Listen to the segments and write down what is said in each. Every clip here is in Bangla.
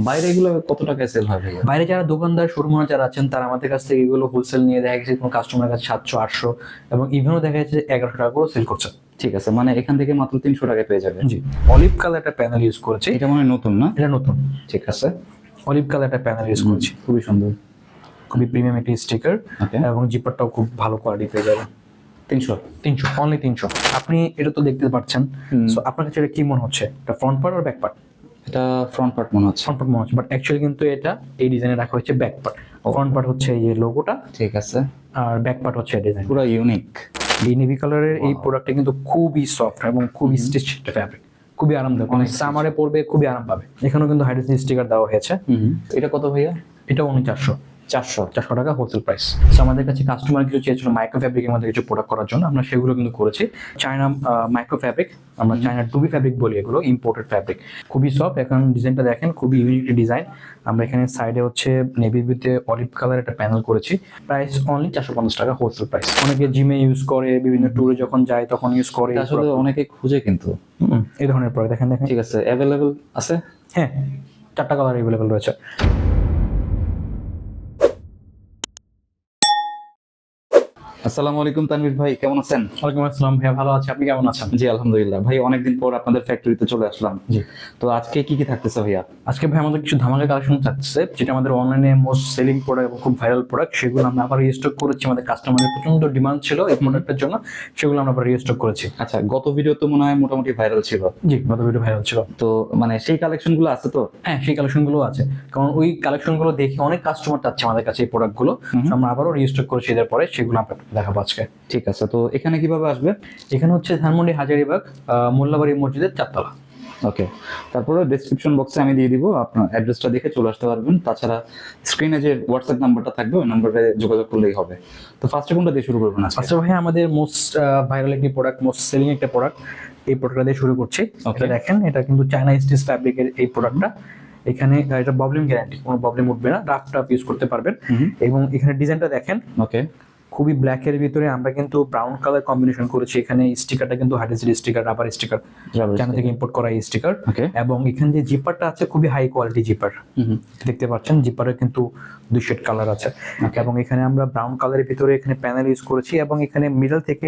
বাইরে এগুলো কত টাকায় সেল হয় ভাইয়া? বাইরে যারা দোকানদার শোরুম যারা আছেন তারা আমাদের কাছ থেকে এগুলো হোলসেল নিয়ে দেখা গেছে কোনো কাস্টমারের কাছে 700 800 এবং ইভেনও দেখা যাচ্ছে 1100 টাকা করে সেল করছে। ঠিক আছে, মানে এখান থেকে মাত্র 300 টাকায় পেয়ে যাবে। জি, অলিভ কালার একটা প্যানেল ইউজ করেছি। এটা মানে নতুন না? এটা নতুন, ঠিক আছে, অলিভ কালার একটা প্যানেল ইউজ করেছি। খুবই সুন্দর, খুবই প্রিমিয়াম একটি স্টিকার ওকে। এবং জিপারটাও খুব ভালো কোয়ালিটি পেয়ে যাবেন। 300 অনলি 300। আপনি এটা তো দেখতে পাচ্ছেন, সো আপনার কাছে এটা কি মনে হচ্ছে, এটা ফ্রন্ট পার্ট আর ব্যাক পার্ট? এটা ফ্রন্ট পার্ট মনে হচ্ছে। ফ্রন্ট পার্ট মনে হচ্ছে, বাট অ্যাকচুয়ালি কিন্তু এটা এই ডিজাইনে রাখা হচ্ছে ব্যাক পার্ট। ফ্রন্ট পার্ট হচ্ছে এই যে লোগোটা, ঠিক আছে, আর ব্যাক পার্ট হচ্ছে ডিজাইন। পুরো ইউনিক। এই নেভি কালারের এই প্রোডাক্টটা কিন্তু খুবই সফট এবং খুবই স্টিচ একটা ফ্যাব্রিক, খুবই আরামদায়ক, অনেক সামারে পরবে খুবই আরাম পাবে। এখানেও কিন্তু হাইড্রোজেন স্টিকার দেওয়া হয়েছে। এটা কত ভাইয়া? এটা অনলি 400 টাকা হোলসেল প্রাইস। সো আমাদের কাছে কাস্টমার কিছু চেয়েছিল মাইক্রো ফ্যাব্রিকের মধ্যে কিছু প্রোডাক্ট করার জন্য, আমরা সেগুলো কিন্তু করেছি। চায়না মাইক্রো ফ্যাব্রিক, আমরা চায়না টুবি ফ্যাব্রিক বলি, এগুলো ইম্পোর্টেড ফ্যাব্রিক, খুবই সফট। এখন ডিজাইনটা দেখেন, খুবই ইউনিক ডিজাইন। আমরা এখানে সাইডে হচ্ছে নেভি ব্লুতে অলিভ কালার একটা প্যানেল করেছি। প্রাইস অনলি 450 টাকা হোলসেল প্রাইস। অনেকে জিমে ইউজ করে, বিভিন্ন ট্যুরে যখন যায় তখন ইউজ করে। আসলে অনেকে খুঁজে কিন্তু এই ধরনের প্রোডাক্ট দেখেন। ঠিক আছে, অ্যাভেলেবল আছে? হ্যাঁ, 4টা কালার অ্যাভেলেবল রয়েছে। আসসালামু আলাইকুম তানভীর ভাই, কেমন আছেন? ওয়ালাইকুম আসসালাম ভাইয়া, ভালো আছি, আপনি কেমন আছেন? জি আলহামদুলিল্লাহ ভাই, অনেকদিন পর আপনাদের ফ্যাক্টরিতে চলে আসলাম। জি, তো আজকে কি কি থাকতেছে ভাইয়া? আজকে ভাই আমাদের কিছু ধামাকা কালেকশন থাকছে, যেটা আমাদের অনলাইনে মোস্ট সেলিং প্রোডাক্ট এবং খুব ভাইরাল প্রোডাক্ট, সেগুলো আমরা আবার রিস্টক করেছি। আমাদের কাস্টমারের প্রচন্ড ডিমান্ড ছিল এই প্রোডাক্টের জন্য, সেগুলো আমরা আবার রিস্টক করেছি। আচ্ছা, গত ভিডিও তো মনে হয় মোটামুটি ভাইরাল ছিল। জি, গত ভিডিও ভাইরাল ছিল। তো মানে সেই কালেকশন গুলো আছে তো? হ্যাঁ, সেই কালেকশন গুলো আছে, কারণ ওই কালেকশন গুলো দেখে অনেক কাস্টমার চাচ্ছে আমাদের কাছে এই প্রোডাক্ট গুলো। আমরা আবারও রিস্টক করেছি এদের পরে, সেগুলো আপনাকে দেখাবো আজকে। ঠিক আছে, তো এখানে কিভাবে আসবে? এখানে হচ্ছে ধানমন্ডি হাজারীবাগ মোল্লাবাড়ি মসজিদের 4তলা। ওকে, তারপরে ডেসক্রিপশন বক্সে আমি দিয়ে দিব, আপনার অ্যাড্রেসটা দেখে চলে আসতে পারবেন। তাছাড়া স্ক্রিনে যে হোয়াটসঅ্যাপ নাম্বারটা থাকবে ওই নাম্বারে যোগাযোগ করলেই হবে। তো ফার্স্টে কোনটা দিয়ে শুরু করবেন আজকে? আচ্ছা ভাই, আমাদের মোস্ট ভাইরাল একটি প্রোডাক্ট, মোস্ট সেলিং একটা প্রোডাক্ট, এই প্রোডাক্টটা দিয়ে শুরু করছি। Okay. এটা দেখেন, এটা কিন্তু চায়না স্টিচ ফ্যাব্রিকের এই প্রোডাক্টটা। এখানে এটা প্রবলেম গ্যারান্টি, কোনো প্রবলেম উঠবে না, রাফ টাফ ইউজ করতে পারবেন। এবং এখানে ডিজাইনটা দেখেন, ওকে, খুবই ব্ল্যাকের ভিতরে আমরা কিন্তু ব্রাউন কালার কম্বিনেশন করেছি। এখানে স্টিকারটা কিন্তু hydrogen sticker, rubber sticker, China থেকে ইম্পোর্ট করা এই স্টিকার। ওকে, এবং এখানে যে জিপারটা আছে খুবই হাই কোয়ালিটি জিপার, দেখতে পাচ্ছেন জিপারে কিন্তু 2 শেড কালার আছে। এবং এখানে আমরা ব্রাউন কালারের ভিতরে এখানে প্যানেল ইউজ করেছি, এবং এখানে মিডল থেকে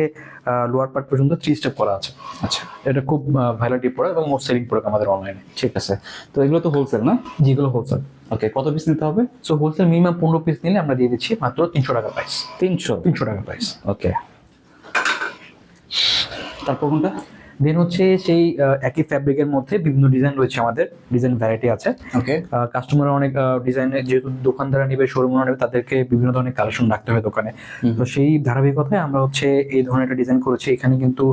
লোয়ার পার্ট পর্যন্ত 3 স্টেপ করা আছে। আচ্ছা, এটা খুব ভাইরাল প্রোডাক্ট এবং মোস্ট সেলিং প্রোডাক্ট আমাদের অনলাইনে। ঠিক আছে। তো এগুলো তো হোলসেল না? যেগুলো হোলসেল। ওকে, কত পিস নিতে হবে? সো হোলসেল মিনিমাম 15 পিস নিলে আমরা দিয়ে দিচ্ছি মাত্র 300 টাকা প্রাইস। 300 টাকা প্রাইস। ওকে, তারপর কোনটা? দেন হচ্ছে সেই একই ফ্যাব্রিকের মধ্যে বিভিন্ন ডিজাইন রয়েছে, আমাদের ডিজাইন ভ্যারাইটি আছে। ওকে, কাস্টমার অনেক ডিজাইনের, যেহেতু দোকানদারা নেবে, শোরুম নেবে, তাদেরকে বিভিন্ন ধরনের কালেকশন রাখতে হয় দোকানে। তো সেই ধারাবাহিকতায় আমরা হচ্ছে এই ধরনের একটা ডিজাইন করেছি। এখানে কিন্তু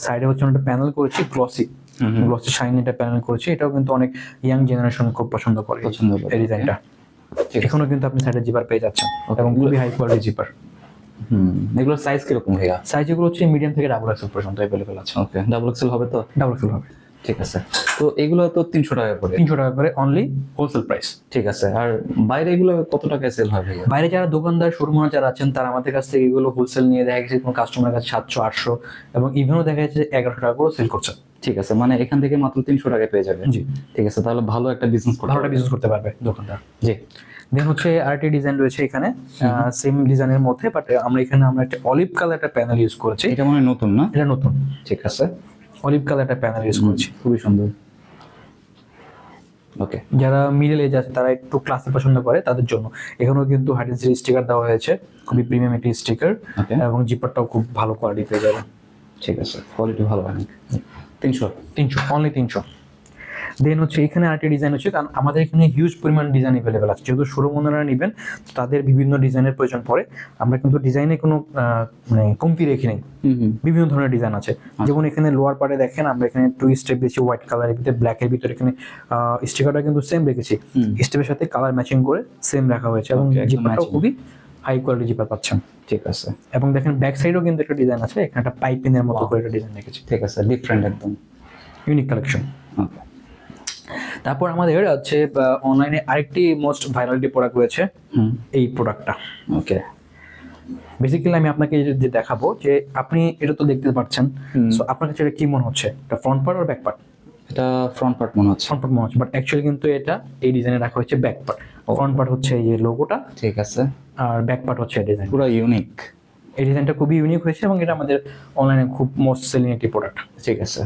সাইডে হচ্ছে একটা প্যানেল করেছি, গ্লসি শাইন একটা প্যানেল করেছি। এটাও কিন্তু অনেক ইয়াং জেনারেশন খুব পছন্দ করে এই ডিজাইনটা। এখনো কিন্তু আপনি সাইডে জিপার পেয়ে যাচ্ছেন এবং খুবই হাই কোয়ালিটি জিপার। এগুলোর সাইজ কিরকম ভাইয়া? সাইজ এগুলো হচ্ছে মিডিয়াম থেকে ডাবল এক্সেল পর্যন্ত अवेलेबल আছে। ওকে, ডাবল এক্সেল হবে তো? ডাবল এক্সেল হবে। ঠিক আছে, তো এগুলো তো 300 টাকা করে। 300 টাকা করে অনলি হোলসেল প্রাইস। ঠিক আছে, আর বাইরে এগুলো কত টাকায় সেল হয় ভাইয়া? বাইরে যারা দোকানদার শোরুম যারা আছেন তারা আমাদের কাছ থেকে এগুলো হোলসেল নিয়ে দেখা গেছে কোনো কাস্টমারের কাছে 700 800 এবং ইভেনও দেখা যাচ্ছে 1100 টাকা করে সেল করছে। ঠিক আছে, মানে এখান থেকে মাত্র 300 টাকায় পেয়ে যাবে। জি, ঠিক আছে, তাহলে ভালো একটা বিজনেস করতে ভালো পারবে। বিজনেস করতে পারবে দোকানদার। জি, দেন হচ্ছে আরেকটি ডিজাইন রয়েছে এখানে, সেম ডিজাইনের মধ্যে, বাট আমরা এখানে একটা অলিভ কালার একটা প্যানেল ইউজ করেছি। এটা মানে নতুন না? এটা নতুন, ঠিক আছে, অলিভ কালার একটা প্যানেল ইউজ করেছি। খুবই সুন্দর। ওকে, যারা মিডল এজ আছে, তারা একটু ক্লাসি পছন্দ করে, তাদের জন্য এখানেও কিন্তু হাইড্রোজেন স্টিকার দেওয়া হয়েছে, খুবই প্রিমিয়াম একটি স্টিকার। ওকে, এবং জিপারটাও খুব ভালো কোয়ালিটি পেয়ে যাবে। ঠিক আছে, কোয়ালিটি ভালো অনেক। 300 অনলি 300। দেন হচ্ছে এখানে আরেকটি ডিজাইন হচ্ছে, কারণ আমাদের এখানে হিউজ পরিমাণ ডিজাইন অ্যাভেলেবেল আছে, যেহেতু শোরুম ওনারা নেবেন তাদের বিভিন্ন ডিজাইনের প্রয়োজন পড়ে। আমরা কিন্তু ডিজাইনে কোনো মানে কমতি রেখে নেই, বিভিন্ন ধরনের ডিজাইন আছে। যেমন এখানে লোয়ার পার্টে দেখেন, আমরা এখানে 2 স্টেপ দিয়েছি হোয়াইট কালারের ভিতরে, ব্ল্যাকের ভিতরে। এখানে স্টিকারটা কিন্তু সেম রেখেছি, স্টেপের সাথে কালার ম্যাচিং করে সেম রাখা হয়েছে, এবং জিপারটাও খুবই হাই কোয়ালিটি জিপার পাচ্ছেন। ঠিক আছে, এবং দেখেন ব্যাক সাইডেও কিন্তু একটা ডিজাইন আছে, এখানে একটা পাইপিনের মতো করে একটা ডিজাইন রেখেছি। ঠিক আছে, ডিফারেন্ট একদম, ইউনিক কালেকশন। ওকে। তারপর আমাদের হচ্ছে অনলাইনে আরেকটি মোস্ট ভাইরালিটি প্রোডাক্ট রয়েছে, এই প্রোডাক্টটা। ওকে, বেসিক্যালি আমি আপনাকে যে দেখাবো, যে আপনি এটা তো দেখতে পাচ্ছেন, সো আপনার কাছে এটা কি মনে হচ্ছে, এটা ফ্রন্ট পার্ট আর ব্যাক পার্ট? এটা ফ্রন্ট পার্ট মনে হচ্ছে। ফ্রন্ট পার্ট মনে হচ্ছে, বাট অ্যাকচুয়ালি কিন্তু এটা এই ডিজাইনে রাখা হচ্ছে ব্যাক পার্ট। ফ্রন্ট পার্ট হচ্ছে এই যে লোগোটা, ঠিক আছে, আর ব্যাক পার্ট হচ্ছে ডিজাইন। পুরো ইউনিক। এই ডিজাইনটা খুবই ইউনিক হয়েছে এবং এটা আমাদের অনলাইনে খুব মোস্ট সেলিং একটি প্রোডাক্ট। ঠিক আছে,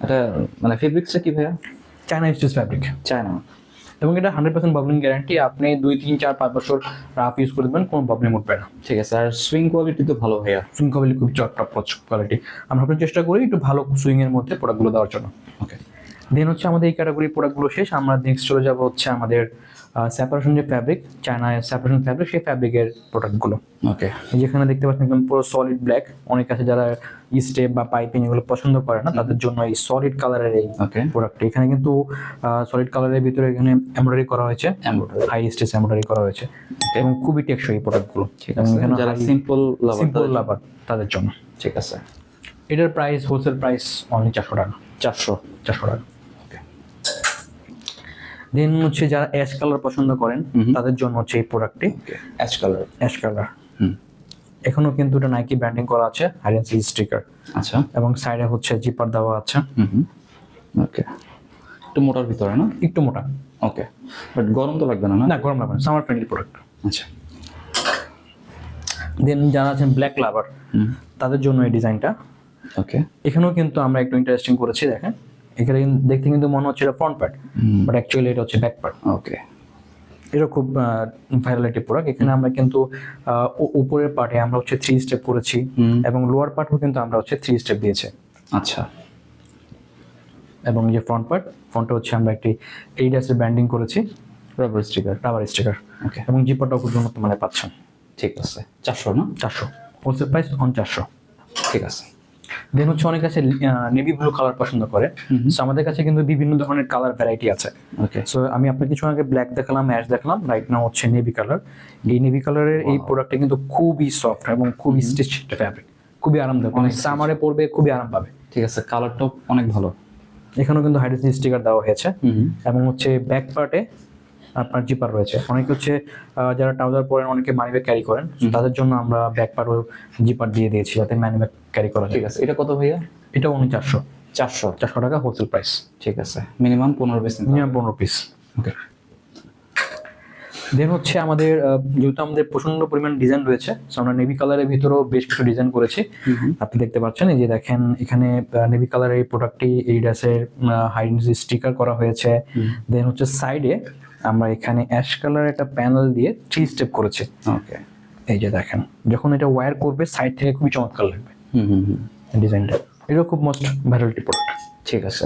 এটা মানে ফেব্রিক্সটা কি ভাইয়া? China stitch fabric, China. এবং এটা 100% বাবলিং গ্যারান্টি। আপনি 2, 3, 4, 5 বছর রাফ ইউজ করে দেবেন, কোনো প্রবলেম উঠবে না। ঠিক আছে, আর সুইং কোয়ালিটি তো ভালো ভাইয়া। সুইং কোয়ালিটি খুব টপ কোয়ালিটি। আমরা আপনার চেষ্টা করি একটু ভালো সুইং এর মধ্যে প্রোডাক্টগুলো দেওয়ার জন্য। ওকে, দেন হচ্ছে আমাদের এই ক্যাটাগরি প্রোডাক্টগুলো শেষ, আমরা নেক্সট চলে যাব হচ্ছে আমাদের সেপারেশন যে ফ্যাব্রিক, চায়না সেপারেশন ফ্যাব্রিক, সেই ফ্যাব্রিকের প্রোডাক্টগুলো। ওকে, যেখানে দেখতে পাচ্ছেন একদম পুরো সলিড ব্ল্যাক। অনেক আছে যারা স্টেপ বা পাইপিং এগুলো পছন্দ করে না, তাদের জন্য এই সলিড কালারের এই ওকে, প্রোডাক্ট। এখানে কিন্তু সলিড কালারের ভিতরে এখানে এমব্রয়ডারি করা হয়েছে, হাই স্টেজ এমব্রয়ডারি করা হয়েছে, এবং খুবই টেকসই এই প্রোডাক্টগুলো। ঠিক আছে, যারা সিম্পল লাভার তাদের জন্য। ঠিক আছে, এটার প্রাইস হোলসেল প্রাইস অনলি 400 টাকা। 400 টাকা। দেন হচ্ছে যারা অ্যাশ কালার পছন্দ করেন তাদের জন্য হচ্ছে এই প্রোডাক্টটি, অ্যাশ কালার। Ash colour. এখনো কিন্তু এটা নাইকি ব্র্যান্ডিং করা আছে, হাইডেন্সি স্টিকার। আচ্ছা, এবং সাইডে হচ্ছে জিপার দেওয়া আছে। ওকে, একটু মোটার ভিতরে না? একটু মোটা। ওকে, বাট গরম তো লাগবে না? না, গরম লাগবে না, সামার ফ্রেন্ডলি প্রোডাক্ট। আচ্ছা, দেন যারা আছেন ব্ল্যাক লাভার তাদের জন্য এই ডিজাইনটা। ওকে, এখানেও কিন্তু আমরা একটু ইন্টারেস্টিং করেছি। দেখেন এখানে দেখতে কিন্তু মনে হচ্ছে এটা ফ্রন্ট পার্ট, বাট অ্যাকচুয়ালি এটা হচ্ছে ব্যাক পার্ট। ওকে, এটা খুব ভাইরাল একটি প্রোডাক্ট। এখানে আমরা কিন্তু উপরের পার্টে আমরা হচ্ছে 3 স্টেপ করেছি, এবং লোয়ার পার্টও কিন্তু আমরা হচ্ছে 3 স্টেপ দিয়েছি। আচ্ছা, এবং যে ফ্রন্টটা হচ্ছে আমরা একটি এইডাসের ব্র্যান্ডিং করেছি, রাবার স্টিকার। ওকে, এবং জিপারটাও খুব উন্নত মানের পাচ্ছেন। ঠিক আছে, 400 না? 400 হোলসেল প্রাইস অন 400। ঠিক আছে। দেন হচ্ছে অনেক আছে নেভি ব্লু কালার পছন্দ করে, সো আমাদের কাছে কিন্তু বিভিন্ন ধরনের কালার ভ্যারাইটি আছে। ওকে, সো আমি আপনাকে কিছু আগে ব্ল্যাক দেখালাম, অ্যাশ দেখালাম, রাইট নাও হচ্ছে নেভি কালার। এই নেভি কালারের এই প্রোডাক্টটা কিন্তু খুবই সফট এবং খুবই স্টিচ ফ্যাব্রিক, খুবই আরামদায়ক, অনেক সামারে পরবে খুবই আরাম পাবে। ঠিক আছে, কালারটাও অনেক ভালো। এখানেও কিন্তু হাইড্রোজেন স্টিকার দেওয়া হয়েছে, এবং হচ্ছে ব্যাক পার্টে আপনার জিপার রয়েছে। অনেকে হচ্ছে যারা ট্রাউজার পরেন, অনেকে মানি ব্যাগ ক্যারি করেন, তাদের জন্য আমরা ব্যাক পার্টও জিপার দিয়ে দিয়েছি যাতে মানি ব্যাগ ক্যারি করা যায়। ঠিক আছে, এটা কত ভাইয়া? এটা অনলি 400 টাকা হোলসেল প্রাইস। ঠিক আছে, minimum 15 piece. Minimum 15 piece. Okay, then হচ্ছে আমাদের যেহেতু আমাদের প্রচন্ড পরিমাণ ডিজাইন রয়েছে, সো আমরা নেভি কালারের ভিতরেও বেশ কিছু ডিজাইন করেছি। আপনি দেখতে পাচ্ছেন, এই যে দেখেন এখানে নেভি কালারের এই প্রোডাক্টটি এইডাসের হাইডেন্সি স্টিকার করা হয়েছে। দেন হচ্ছে সাইডে আমরা এখানে অ্যাশ কালার একটা প্যানেল দিয়ে 3 স্টেপ করেছি। ওকে, এই যে দেখেন, যখন এটা ওয়্যার করবে সাইড থেকে খুবই চমৎকার লাগবে ডিজাইনটা। এটাও খুব মোস্ট ভাইরালিটি প্রোডাক্ট। ঠিক আছে,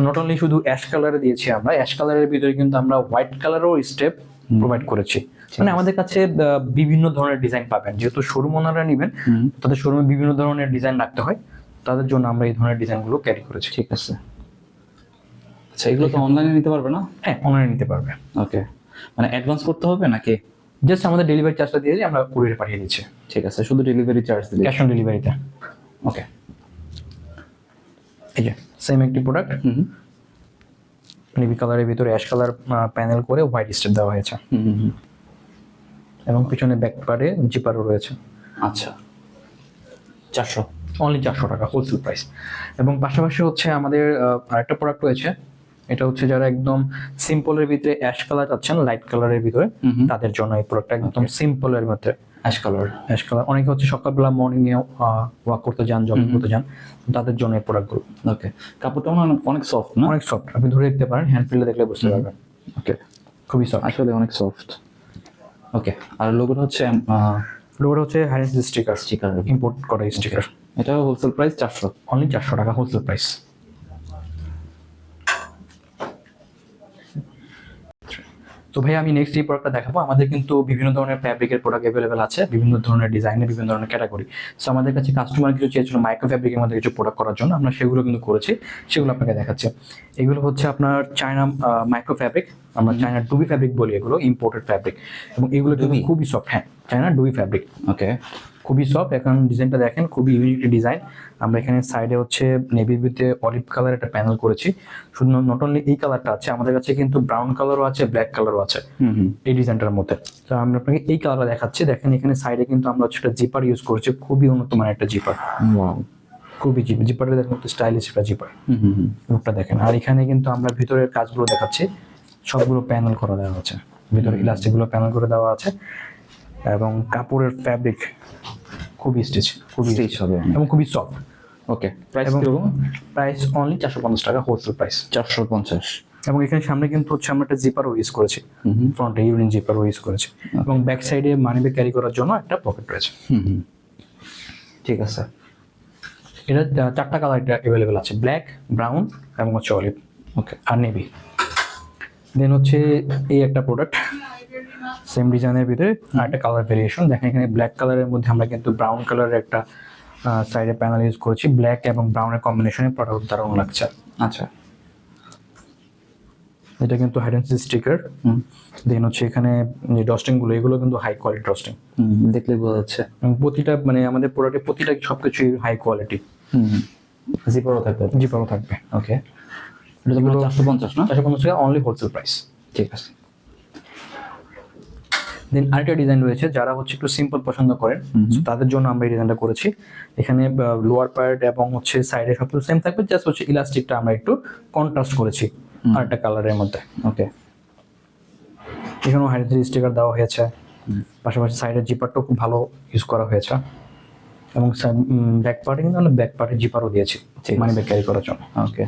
নট অনলি শুধু অ্যাশ কালারে দিয়েছি আমরা, অ্যাশ কালারের ভিতরে কিন্তু আমরা হোয়াইট কালারও স্টেপ প্রোভাইড করেছি। মানে আমাদের কাছে বিভিন্ন ধরনের ডিজাইন পাবেন, যেহেতু শোরুম ওনারা নেবেন, তাদের শোরুমে বিভিন্ন ধরনের ডিজাইন রাখতে হয়, তাদের জন্য আমরা এই ধরনের ডিজাইনগুলো ক্যারি করেছি। ঠিক আছে। আচ্ছা, এগুলো তো অনলাইনে নিতে পারবে না? হ্যাঁ, অনলাইনে নিতে পারবে। ওকে, মানে অ্যাডভান্স করতে হবে নাকি? জাস্ট আমাদের ডেলিভারি চার্জটা দিয়ে আমরা কুরিয়ারে পাঠিয়ে দিচ্ছি। ঠিক আছে, শুধু ডেলিভারি চার্জ দিলে? ক্যাশ অন ডেলিভারিতে। ওকে, এই যে সেম একটি প্রোডাক্ট, নেভি কালারের ভিতরে অ্যাশ কালার প্যানেল করে হোয়াইট স্টেপ দেওয়া হয়েছে, এবং পিছনে ব্যাক পার্টে জিপারও রয়েছে। আচ্ছা, 400 অনলি 400 টাকা হোলসেল প্রাইস। এবং পাশাপাশি হচ্ছে আমাদের আরেকটা প্রোডাক্ট রয়েছে, এটা হচ্ছে যারা একদম সিম্পলের ভিতরে অ্যাশ কালার চাচ্ছেন, লাইট কালারের ভিতরে, তাদের জন্য এই প্রোডাক্টটা একদম সিম্পলের মধ্যে অ্যাশ কালার। অনেকে হচ্ছে সকালবেলা মর্নিং এ ওয়াক করতে যান, জগিং করতে যান, তাদের জন্য এই প্রোডাক্টগুলো। ওকে, কাপড়টা অনেক সফট না? অনেক সফট, আপনি ধরে দেখতে পারেন, হ্যান্ড ফিলে দেখলে বুঝতে পারবেন। ওকে, খুবই সফট, আসলে অনেক সফট। ওকে, আর লোগোটা হচ্ছে লোগোটা হচ্ছে হাইডেন্সি স্টিকার, ইম্পোর্ট করা স্টিকার। এটা হোলসেল প্রাইস 400, অনলি 400 টাকা হোলসেল প্রাইস। তো ভাই আমি নেক্সট এই প্রোডাক্টটা দেখাবো। আমাদের কিন্তু বিভিন্ন ধরনের ফ্যাব্রিকের প্রোডাক্ট অ্যাভেলেবেল আছে, বিভিন্ন ধরনের ডিজাইনের, বিভিন্ন ধরনের ক্যাটাগরি। সো আমাদের কাছে কাস্টমার কিছু চেয়েছিল মাইক্রো ফ্যাব্রিকের মধ্যে কিছু প্রোডাক্ট করার জন্য, আমরা সেগুলো কিন্তু করেছি, সেগুলো আপনাকে দেখাচ্ছি। এগুলো হচ্ছে আপনার চায়না মাইক্রো ফ্যাব্রিক, আমরা চায়না ডুবি ফ্যাব্রিক বলি, এগুলো ইম্পোর্টেড ফ্যাব্রিক, এবং এগুলো কিন্তু খুবই সফট। হ্যাঁ, চায়না ডুবি ফ্যাব্রিক। ওকে, খুবই সফট। এখন ডিজাইনটা দেখেন, খুবই ইউনিক ডিজাইন। আমরা এখানে সাইডে হচ্ছে নেভি ব্লুতে অলিভ কালার একটা প্যানেল করেছি। শুধু নট অনলি এই কালারটা আছে, আমাদের কাছে কিন্তু ব্রাউন কালারও আছে, ব্ল্যাক কালারও আছে এই ডিজাইনটার মধ্যে। তো আমরা আপনাকে এই কালারটা দেখাচ্ছি। দেখেন এখানে সাইডে কিন্তু আমরা হচ্ছে একটা জিপার ইউজ করেছি, খুবই উন্নত মানের একটা জিপার, খুবই জিপারটা দেখুন, স্টাইলিশ একটা জিপার, হুম হুম হুম লুকটা দেখেন। আর এখানে কিন্তু আমরা ভিতরের কাজগুলো দেখাচ্ছি, সবগুলো প্যানেল করা দেওয়া আছে, ভিতরে ইলাস্টিকগুলো প্যানেল করে দেওয়া আছে, এবং কাপড়ের ফ্যাব্রিক খুবই খুবই স্টিচ হবে এবং খুবই সফট। ওকে, প্রাইস এবং কিরকম? প্রাইস অনলি 450 টাকা, হোলসেল প্রাইস। 450। এবং এখানে সামনে কিন্তু হচ্ছে আমরা একটা জিপারও ইউজ করেছি, ফ্রন্টে ইউরিন জিপারও ইউজ করেছি, এবং ব্যাক সাইডে মানি ব্যাগ ক্যারি করার জন্য একটা পকেট রয়েছে। হুম হুম, ঠিক আছে। এটা 4টা কালার এটা অ্যাভেলেবেল আছে, ব্ল্যাক, ব্রাউন এবং হচ্ছে অলিভ ওকে, আর নেভি। দেন হচ্ছে এই একটা প্রোডাক্ট সেম ডিজাইনের ভিতরে আর একটা কালার ভেরিয়েশন। দেখেন এখানে ব্ল্যাক কালারের মধ্যে আমরা কিন্তু ব্রাউন কালারের একটা সাইডে প্যানেল ইউজ করেছি, ব্ল্যাক এবং ব্রাউনের কম্বিনেশনে প্রোডাক্ট দারুণ লাগছে। আচ্ছা, এটা কিন্তু হাইড অ্যান্ড সিক স্টিকার। দেন হচ্ছে এখানে যে ডস্টিংগুলো, এগুলো কিন্তু হাই কোয়ালিটি ডস্টিং, দেখলে বোঝা যাচ্ছে। এবং প্রতিটা মানে আমাদের প্রোডাক্টের প্রতিটা সবকিছুই হাই কোয়ালিটি। জিপারও থাকবে। জিপারও থাকবে। ওকে, এটা তো 450 না? 450 টাকা অনলি, হোলসেল প্রাইস। ঠিক আছে। দেন আরেকটা ডিজাইন রয়েছে, যারা হচ্ছে একটু সিম্পল পছন্দ করেন so তাদের জন্য আমরা এই ডিজাইনটা করেছি। এখানে লোয়ার পার্ট এবং হচ্ছে সাইডে সবকিছু সেম থাকবে, জাস্ট হচ্ছে ইলাস্টিকটা আমরা একটু কন্ট্রাস্ট করেছি আরেকটা কালারের মধ্যে। ওকে, এখানেও হাইড্রোজেন স্টিকার দেওয়া হয়েছে, পাশাপাশি সাইডের জিপারটাও খুব ভালো ইউজ করা হয়েছে, এবং ব্যাক পার্টে কিন্তু আমরা ব্যাক পার্টে জিপারও দিয়েছি মানে ব্যাগ ক্যারি করার জন্য। ওকে,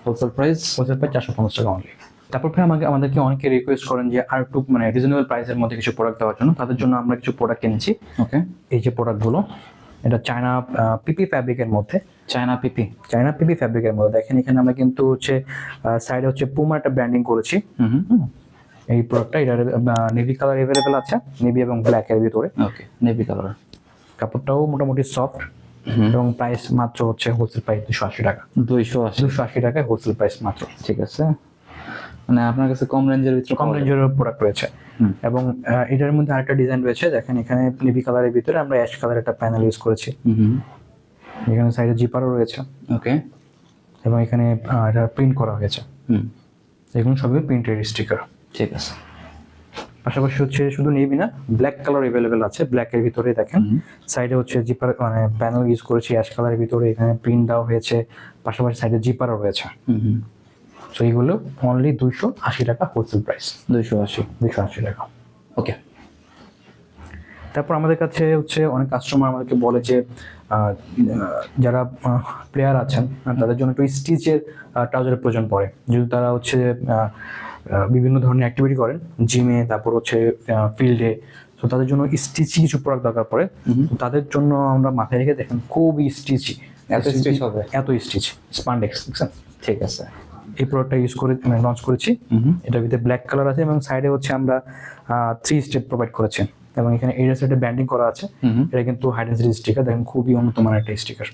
হোলসেল প্রাইস? হোলসেল প্রাইস 450 টাকা অনলি। তারপর ভাই আমাদেরকে অনেকে রিকোয়েস্ট করেন যে আর একটু মানে রিজনেবল প্রাইসের মধ্যে কিছু প্রোডাক্ট দেওয়ার জন্য, তাদের জন্য আমরা কিছু প্রোডাক্ট কিনেছি। ওকে, এই যে প্রোডাক্টগুলো, এটা চায়না পিপি ফ্যাব্রিকের মধ্যে, চায়না পিপি ফ্যাব্রিকের মধ্যে। দেখেন এখানে আমরা কিন্তু হচ্ছে সাইডে হচ্ছে পুমা একটা ব্র্যান্ডিং করেছি। এই প্রোডাক্টটা এটা নেভি কালার অ্যাভেলেবেল আছে, নেভি এবং ব্ল্যাক এর ভিতরে। ওকে, নেভি কালার। কাপড়টাও মোটামুটি সফট, এবং প্রাইস মাত্র হচ্ছে হোলসেল প্রাইস 280 টাকা। 280 টাকায় হোলসেল প্রাইস মাত্র। ঠিক আছে, মানে আপনার কাছে কম রেঞ্জের ভিতরে কম রেঞ্জের প্রোডাক্ট রয়েছে। এবং এটার মধ্যে আরেকটা ডিজাইন রয়েছে, দেখেন এখানে নেভি কালারের ভিতরে আমরা অ্যাশ কালার একটা প্যানেল ইউজ করেছি। এখানে সাইডে জিপারও রয়েছে। ওকে, এবং এখানে এটা প্রিন্ট করা হয়েছে। এগুলো সবই প্রিন্টেড স্টিকার। ঠিক আছে। পাশাপাশি হচ্ছে শুধু নেভি না, ব্ল্যাক কালার অ্যাভেলেবেল আছে। ব্ল্যাকের ভিতরে দেখেন সাইডে হচ্ছে জিপার মানে প্যানেল ইউজ করেছি অ্যাশ কালারের ভিতরে, এখানে প্রিন্ট দেওয়া হয়েছে, পাশাপাশি সাইডে জিপারও রয়েছে। সো এইগুলো অনলি 280 টাকা হোলসেল প্রাইস। 280 টাকা। ওকে, তারপর আমাদের কাছে হচ্ছে অনেক কাস্টমার আমাদেরকে বলে যে যারা প্লেয়ার আছেন তাদের জন্য একটু স্টিচের ট্রাউজারের প্রয়োজন পড়ে, যদি তারা হচ্ছে বিভিন্ন ধরনের অ্যাক্টিভিটি করেন জিমে, তারপর হচ্ছে ফিল্ডে, তো তাদের জন্য স্টিচি কিছু প্রোডাক্ট দরকার পড়ে। তো তাদের জন্য আমরা মাথায় রেখে দেখেন খুবই স্টিচি, এত স্টিচ হবে, এত স্টিচ স্পান্ডেক্স, বুঝছেন? ঠিক আছে। এই প্রোডাক্টটা ইউজ করে লঞ্চ করেছি। এটার ভিতরে ব্ল্যাক কালার আছে, এবং সাইডে হচ্ছে আমরা 3 স্টেপ প্রোভাইড করেছি, এবং এখানে এই সাইডে ব্যান্ডিং করা আছে। এটা কিন্তু হাইড অ্যান্ড সিক স্টিকার, দেখেন খুবই উন্নত মানের একটা স্টিকার।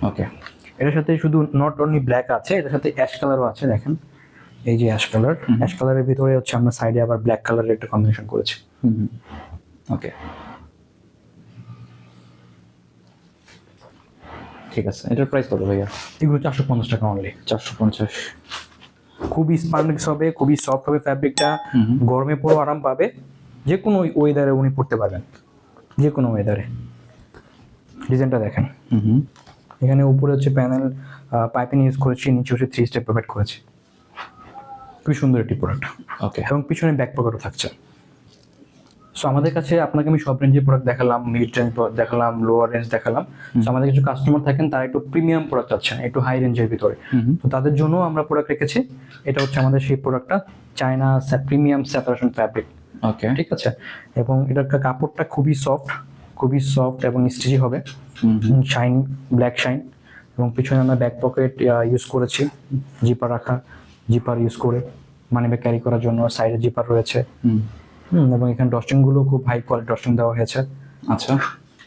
ওকে, এটার সাথে শুধু নট অনলি ব্ল্যাক আছে, এটার সাথে অ্যাশ কালারও আছে। দেখেন এই যে অ্যাশ কালারের ভিতরে হচ্ছে আমরা সাইডে আবার ব্ল্যাক কালারের একটা কম্বিনেশন করেছি। ওকে, ঠিক আছে। এটার প্রাইস কত ভাইয়া? এগুলো 450 টাকা অনলি। 450। খুবই স্পান্ডেক্স হবে, খুবই সফট হবে ফ্যাব্রিকটা, গরমে পুরো আরাম পাবে, যে কোনো ওয়েদারে উনি পড়তে পারবেন, যে কোনো ওয়েদারে। ডিজাইনটা দেখেন, এখানে উপরে হচ্ছে প্যানেল পাইপিং ইউজ করেছি, নিচে হচ্ছে 3 স্টেপ প্রোভাইড করেছি। খুবই সুন্দর একটি প্রোডাক্ট। ওকে, এবং পিছনে ব্যাক পকেটও থাকছে। সো আমাদের কাছে আপনাকে আমি সব রেঞ্জের প্রোডাক্ট দেখালাম, মিড রেঞ্জ দেখালাম, লোয়ার রেঞ্জ দেখালাম। সো আমাদের কিছু কাস্টমার থাকেন তারা একটু প্রিমিয়াম প্রোডাক্ট চাচ্ছেন, একটু হাই রেঞ্জের ভিতরে, তো তাদের জন্য আমরা প্রোডাক্ট রেখেছি। এটা হচ্ছে আমাদের সেই প্রোডাক্টটা, চায়না প্রিমিয়াম সেপারেশন ফ্যাব্রিক। ওকে, ঠিক আছে। এবং এটার কাপড়টা খুবই সফট এবং স্টিচি হবে, শাইন, ব্ল্যাক শাইন। এবং পিছনে আমরা ব্যাক পকেট ইউজ করেছি, জিপার ইউজ করে মানি ব্যাগ ক্যারি করার জন্য সাইডে জিপার রয়েছে। এবং এখানে ডস্টিংগুলো খুব হাই কোয়ালিটি ডস্টিং দেওয়া হয়েছে। আচ্ছা,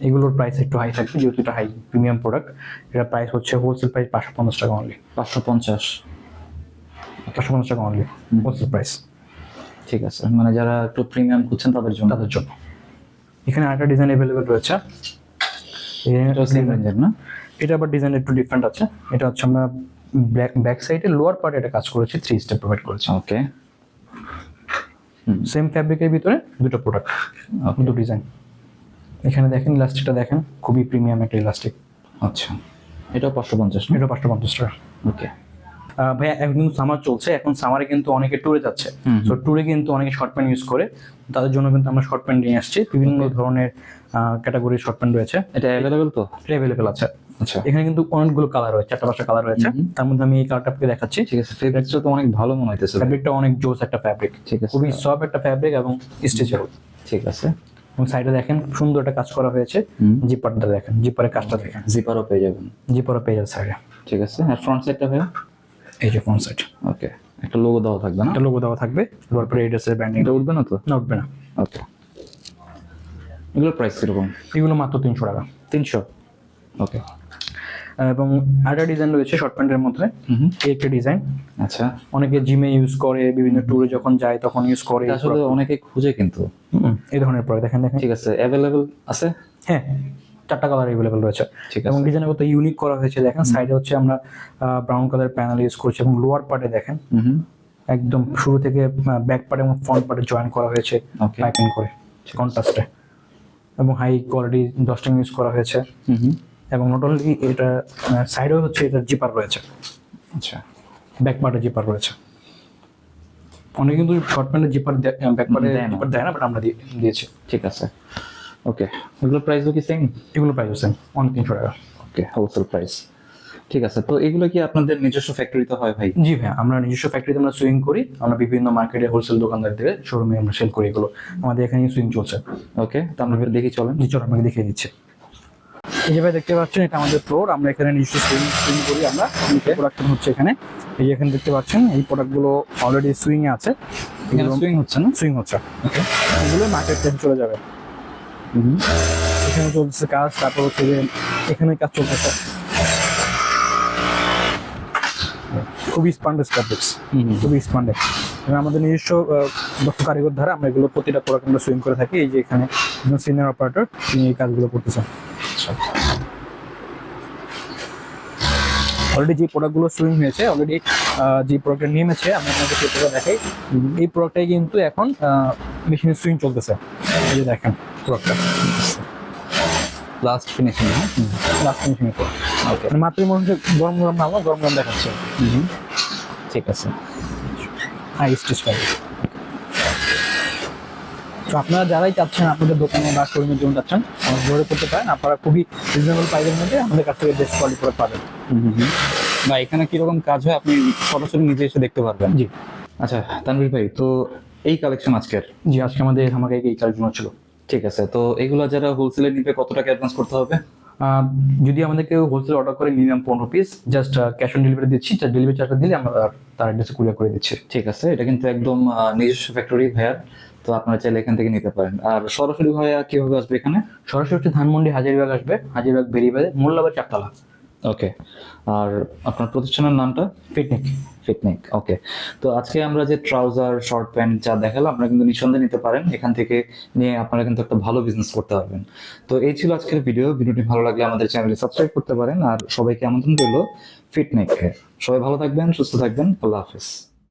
এগুলোর প্রাইস একটু হাই থাকবে, যেহেতু এটা হাই প্রিমিয়াম প্রোডাক্ট। এটা প্রাইস হচ্ছে হোলসেল প্রাইস 550 টাকা অনলি। 550 টাকা অনলি হোলসেল প্রাইস। ঠিক আছে, মানে যারা একটু প্রিমিয়াম খুঁজছেন তাদের জন্য। এখানে আরেকটা ডিজাইন অ্যাভেলেবেল রয়েছে, এটা সেম রেঞ্জের না? এটা আবার ডিজাইন একটু ডিফারেন্ট আছে। এটা হচ্ছে আমরা ব্যাক সাইডে লোয়ার পার্টে এটা কাজ করেছি, 3 স্টেপ প্রোভাইড করেছি। ওকে, সেম ফ্যাব্রিকের ভিতরে দুটো প্রোডাক্ট, দুটো ডিজাইন। এখানে দেখেন ইলাস্টিকটা দেখেন, খুবই প্রিমিয়াম একটা ইলাস্টিক। আচ্ছা, এটাও 550 না? এটা 550 টাকা। ওকে। ভাইয়া এখন কিন্তু সামার চলছে, এখন সামারে কিন্তু অনেকে ট্যুরে যাচ্ছে, তো ট্যুরে কিন্তু অনেকে শর্ট প্যান্ট ইউজ করে, তাদের জন্য কিন্তু আমরা শর্ট প্যান্ট নিয়ে আসছি। বিভিন্ন ধরনের ক্যাটাগরির শর্ট প্যান্ট রয়েছে, এটা অ্যাভেলেবেল তো? এটা অ্যাভেলেবেল আছে। আচ্ছা, এখানে কিন্তু অনেকগুলো কালার রয়েছে, 4টা 5টা কালার রয়েছে, তার মধ্যে আমি এই কালারটা আপনাকে দেখাচ্ছি। ঠিক আছে। ফেব্রিক্সটা তো অনেক ভালো মনে হইতেছে। ফ্যাব্রিকটা অনেক জোস একটা ফ্যাব্রিক, ঠিক আছে। খুবই সফট একটা ফ্যাব্রিক এবং স্ট্রেচেবল। ঠিক আছে। এবং সাইডে দেখেন সুন্দর একটা কাজ করা হয়েছে, জিপারটা দেখেন, জিপারের কাজটা দেখেন, জিপারও পেয়ে যাবেন। জিপারও পেয়ে যাবে সাইডে। ঠিক আছে। আর ফ্রন্ট সাইডটা ভাইয়া? এই যে ফ্রন্ট সাইড, ওকে, একটা লোগো দেওয়া থাকবে না? একটা লোগো দেওয়া থাকবে, তারপরে এড্রেসের ব্র্যান্ডিং। এটা উঠবে না তো? না, উঠবে না। ওকে। এগুলোর প্রাইস কিরকম? এগুলো মাত্র 300 টাকা। 300? ওকে। এবং আরেকটা ডিজাইন রয়েছে শর্ট প্যান্টের মধ্যে, এই একটা ডিজাইন। আচ্ছা, অনেকে জিমে ইউজ করে, বিভিন্ন ট্যুরে যখন যায় তখন ইউজ করে। এটা আসলে অনেকে খুঁজে কিন্তু। এই ধরনের প্রোডাক্ট দেখেন দেখেন। ঠিক আছে। অ্যাভেলেবল আছে? হ্যাঁ, 4টা কালার অ্যাভেলেবল রয়েছে। ঠিক এবং আছে। ডিজাইনের কত ইউনিক করা হয়েছে দেখেন। সাইডে হচ্ছে আমরা ব্রাউন কালার প্যানেল ইউজ করছি, এবং লোয়ার পার্টে দেখেন একদম শুরু থেকে ব্যাক পার্ট এবং ফ্রন্ট পার্টে জয়েন করা হয়েছে Okay. পাইপিং করে কন্ট্রাস্টে, এবং হাই কোয়ালিটি ডস্টিং ইউজ করা হয়েছে। এবং নট অনলি এটা, সাইডেও হচ্ছে এটা জিপার রয়েছে, আচ্ছা, ব্যাক পার্টে জিপার রয়েছে। অনেকে কিন্তু শর্ট প্যান্টের জিপার ব্যাক পার্টে দেয় না। জিপার দেয় না, বাট আমরা দিয়েছি। ঠিক আছে। ওকে, এগুলোর প্রাইসও কি সেম? এগুলো প্রাইস আছে 300 টাকা। ওকে, হোলসেল প্রাইস। ঠিক আছে। তো এগুলো কি আপনাদের নিজস্ব ফ্যাক্টরিতে হয় ভাই? জি ভাই, আমরা নিজস্ব ফ্যাক্টরিতে আমরা সুইং করি, আমরা বিভিন্ন মার্কেটে হোলসেল দোকানদারদের শোরুমে আমরা সেল করি এগুলো। আমাদের এখানে সুইং চলছে। ওকে, তো আমরা এবার দেখি চলেন। জি, চলো আপনাকে দেখিয়ে দিচ্ছি। এই যে ভাই দেখতে পাচ্ছেন, এটা আমাদের ফ্লোর, আমরা এখানে নিজস্ব সুইং করি। আমরা প্রোডাকশন হচ্ছে এখানে। এই যে এখানে দেখতে পাচ্ছেন এই প্রোডাক্টগুলো অলরেডি সুইং এ আছে। এখানে সুইং হচ্ছে না? সুইং হচ্ছে, এগুলো মার্কেট থেকে চলে যাবে। এখানে চলছে কাজ, তারপর হচ্ছে যে এখানে কাজ চলতেছে। খুবই স্পান্ডেক্স ফ্যাব্রিক্স, খুবই স্পান্ডেক্স। এবং আমাদের নিজস্ব দক্ষ কারিগর দ্বারা আমরা এগুলো প্রতিটা প্রোডাক্ট আমরা সুইং করে থাকি। এই যে এখানে সিনিয়র অপারেটর, তিনি এই কাজগুলো করতেছেন। অলরেডি যে প্রোডাক্টগুলো সুইং হয়েছে, অলরেডি যে প্রোডাক্টটা নেমেছে, আমি আপনাকে সেটা দেখাই। এই প্রোডাক্টটাই কিন্তু এখন মেশিনের সুইং চলতেছে। এই যে দেখেন প্রোডাক্টটা লাস্ট ফিনিশিং। লাস্ট ফিনিশিং এর পর ওকে, মানে মাত্রই মনে হচ্ছে গরম গরম নামলো, গরম গরম দেখাচ্ছে। ঠিক আছে। High stitch fabric. তো আপনারা যারাই চাচ্ছেন আপনাদের দোকানে বা শোরুমের জন্য চাচ্ছেন, আমাদের ধরে করতে পারেন। আপনারা খুবই রিজনেবল প্রাইসের মধ্যে আমাদের কাছ থেকে বেস্ট কোয়ালিটি প্রোডাক্ট পাবেন। বা এখানে কিরকম কাজ হয় আপনি সরাসরি নিজে এসে দেখতে পারবেন। জি। আচ্ছা তানভীর ভাই, তো এই কালেকশন আজকের? জি, আজকে আমাদের আমাকে এই কাজের জন্য ছিল। ঠিক আছে। তো এগুলো যারা হোলসেলে নিবে কত টাকা অ্যাডভান্স করতে হবে? যদি আমাদের কেউ হোলসেল অর্ডার করে minimum 15 piece, just cash on delivery দিচ্ছি। ডেলিভারি চার্জটা দিলে আমরা তার অ্যাড্রেসে কুরিয়ার করে দিচ্ছি। ঠিক আছে। এটা কিন্তু একদম নিজস্ব ফ্যাক্টরি ভাইয়ার, তো আপনারা চাইলে এখান থেকে নিতে পারেন। আর সরাসরি ভাইয়া কিভাবে আসবে এখানে? সরাসরি হচ্ছে ধানমন্ডি হাজারীবাগ আসবে, হাজারীবাগ বেরিবাদে মোল্লাবাদ 4 তলা। ওকে। আর আপনার প্রতিষ্ঠানের নামটা? পিকনিক। ফিটনিক। ওকে। তো আজকে আমরা যে ট্রাউজার, শর্ট প্যান্ট যা দেখালাম, আপনারা কিন্তু নিঃসন্দেহে নিতে পারেন। এখান থেকে নিয়ে আপনারা কিন্তু একটা ভালো বিজনেস করতে পারবেন। তো এই ছিল আজকের ভিডিওটি ভালো লাগলে আমাদের চ্যানেলে সাবস্ক্রাইব করতে পারেন। আর সবাইকে আমন্ত্রণ রইল ফিটনেকে। সবাই ভালো থাকবেন, সুস্থ থাকবেন। আল্লাহ হাফেজ।